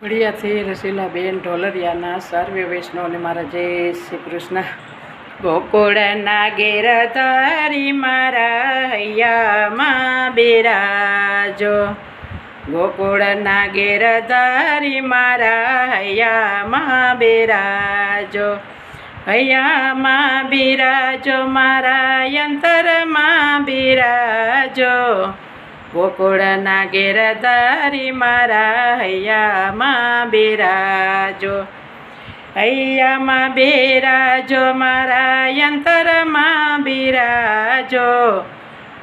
વડિયાથી રસીલાબેન ઢોલરિયાના સર્વે વૈષ્ણવને મારા જય શ્રી કૃષ્ણ. ગોકુળના ગિરધારી મારા હૈયામાં બિરાજો. ગોકુળના ગિરધારી મારા હૈયામાં બિરાજો. હૈયામાં બિરાજો મારા યંતરમાં બિરાજો. ગોકુળના ગિરધારી મારા હૈયામાં બિરાજો. હૈયામાં બિરાજો મારા યંતરમાં બિરાજો.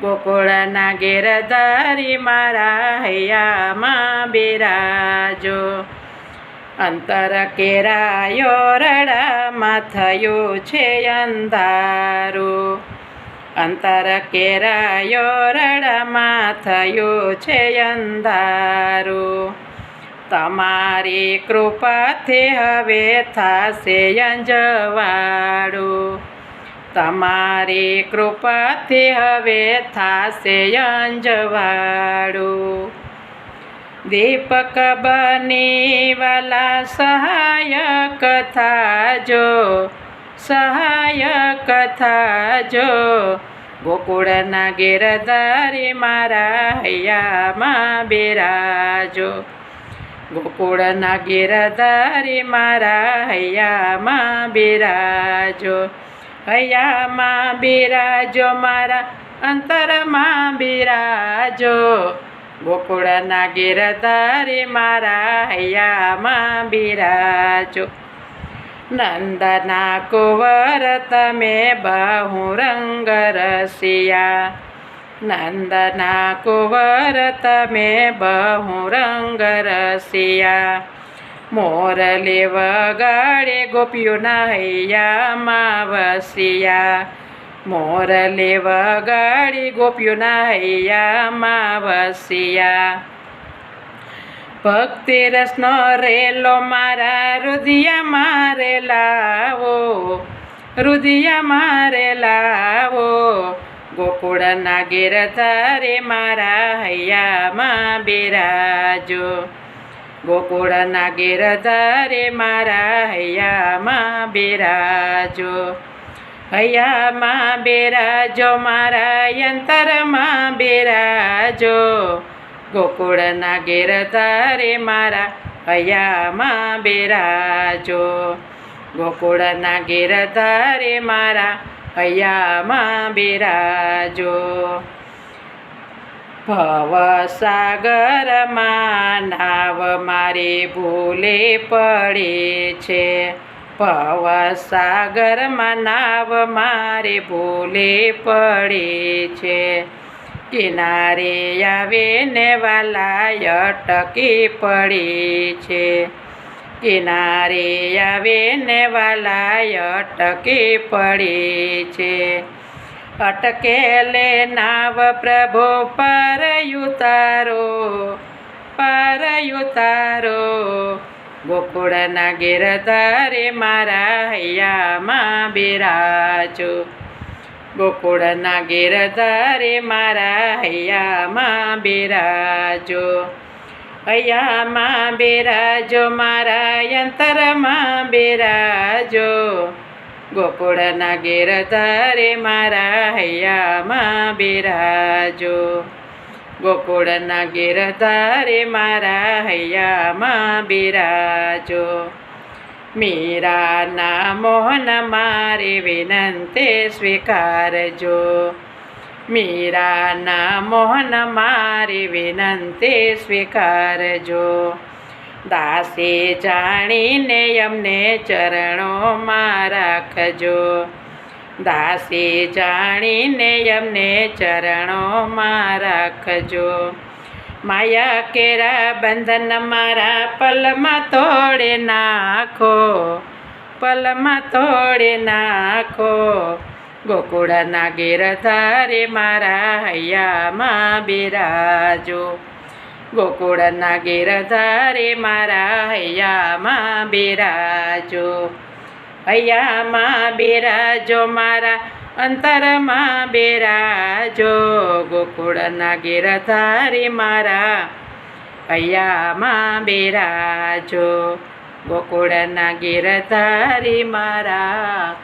ગોકુળના ગિરધારી મારા હૈયામાં બિરાજો. અંતર કેરાયો રડામાં થયું છે અંધારું. અંતર કેરાયો રડામાં થયું છે અંધારું. તમારી કૃપાથી હવે થાશે અંજવાળું. તમારી કૃપાથી હવે થાશે અંજવાળું. દીપક બની વાલા સહાયક થાજો. સહાયક થાજો. ગોકુળના ગિરધારી મારા હૈયામાં બિરાજો. ગોકુળના ગિરધારી મારા હૈયામાં બિરાજો. હૈયામાં બિરાજો મારા અંતરમાં બિરાજો. ગોકુળના ગિરધારી મારા હૈયામાં બિરાજો. નંદના કુંવર તમે બહુ રંગ રસિયા. નંદના કુંવર તમે બહુ રંગ રસિયા. મોરલી વગાડે ગોપીઓના હૈયામાં વસિયા. મોરલી વગાડી ગોપીઓના હૈયામાં વસિયા. ભક્તિ રસનો રેલો મારા રુધિયામાં રે લાવો. રુધિયામાં રે લાવો. ગોકુળના ગિરધારી મારા હૈયામાં બિરાજો. ગોકુળના ગિરધારી મારા હૈયામાં બિરાજો. હૈયામાં બિરાજો મારા યંતરમાં બિરાજો. ગોકુળના ગિરધારી મારા હૈયામાં બિરાજો. ગોકુળના ગિરધારી મારા હૈયામાં બિરાજો. ભવસાગરમાં નાવ મારી ભૂલે પડી છે. ભવસાગરમાં નાવ મારી ભૂલે પડી છે. કિનારે આવીને વાલા અટકી પડી છે. કિનારે આવીને વાલા અટકી પડી છે. અટકેલે નાવ પ્રભુ પર ઉતારો. પર ઉતારો. ગોકુળના ગિરધારી મારા હૈયામાં બિરાજો. ગોકુળના ગિરધારી મારા હૈયામાં બિરાજો. હૈયામાં બિરાજો મારા યંતરમાં બિરાજો. ગોકુળના ગિરધારી મારા હૈયામાં બિરાજો. ગોકુળના ગિરધારી મારા હૈયામાં બિરાજો. મીરાના મોહન મારી વિનંતી સ્વીકારજો. મીરાના મોહન મારી વિનંતી સ્વીકારજો. દાસી જાણીને અમને ચરણોમાં રાખજો. દાસી જાણીને અમને ચરણોમાં રાખજો. માયા કેરા બંધન મારા પલમાં તોડી નાખો. પલમાં તોડી નાખો. ગોકુળના ગિરધારી મારા હૈયામાં બિરાજો. ગોકુળના ગિરધારી મારા હૈયામાં બિરાજો. હૈયામાં બિરાજો મારા અંતરમાં બિરાજો. ગોકુળના ગિરધારી મારા હૈયામાં બિરાજો. ગોકુળના ગિરધારી મારા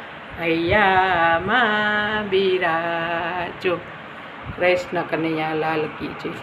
હૈયામાં બિરાજો. કૃષ્ણ કનૈયા લાલ કી જય.